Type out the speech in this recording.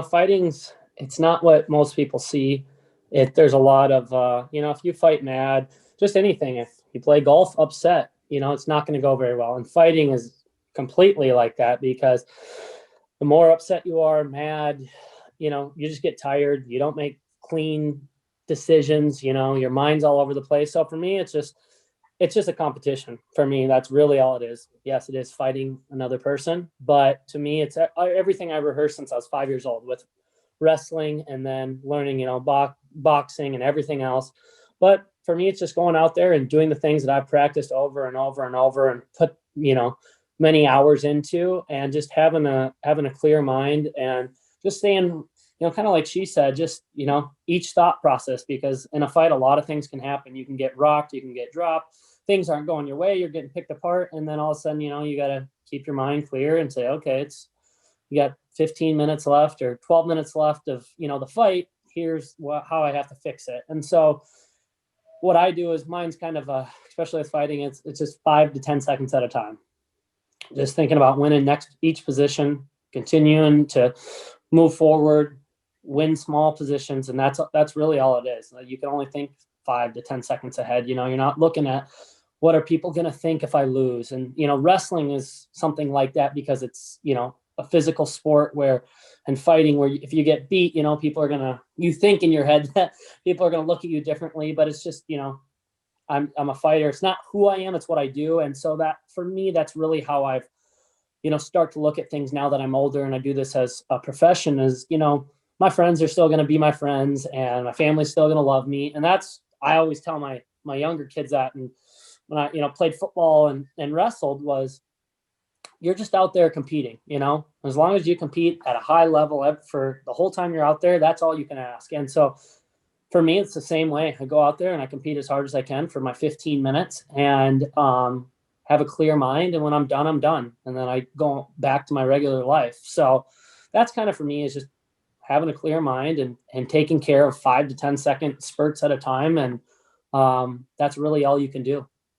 fighting's, it's not what most people see. There's a lot of, if you fight mad, just anything, if you play golf upset, it's not going to go very well. And fighting is completely like that, because the more upset you are, mad, you just get tired. You don't make clean decisions, your mind's all over the place. So for me, it's just a competition. For me, that's really all it is. Yes, it is fighting another person, but to me, it's everything I rehearsed since I was 5 years old, with wrestling and then learning, boxing and everything else. But for me, it's just going out there and doing the things that I've practiced over and over and over and put, many hours into, and just having a clear mind and just staying, kind of like she said, just, each thought process, because in a fight, a lot of things can happen. You can get rocked, you can get dropped, things aren't going your way, you're getting picked apart. And then all of a sudden, you got to keep your mind clear and say, okay, you got 15 minutes left or 12 minutes left of, the fight. Here's how I have to fix it. And so what I do is, mine's kind of especially with fighting, it's just 5 to 10 seconds at a time. Just thinking about winning each position, continuing to move forward, win small positions. And that's really all it is. You can only think 5 to 10 seconds ahead. You're not looking at what are people going to think if I lose. And, wrestling is something like that, because it's, a physical sport and fighting where if you get beat, people are you think in your head that people are going to look at you differently, but it's just, I'm a fighter. It's not who I am, it's what I do. And so that, for me, that's really how I've, start to look at things now that I'm older and I do this as a profession. Is, my friends are still going to be my friends, and my family's still going to love me. And I always tell my younger kids that. And when I, played football and wrestled, was, you're just out there competing, as long as you compete at a high level for the whole time you're out there, that's all you can ask. And so for me, it's the same way. I go out there and I compete as hard as I can for my 15 minutes and have a clear mind. And when I'm done, I'm done. And then I go back to my regular life. So that's kind of, for me, is just having a clear mind and taking care of 5 to 10 second spurts at a time. And that's really all you can do.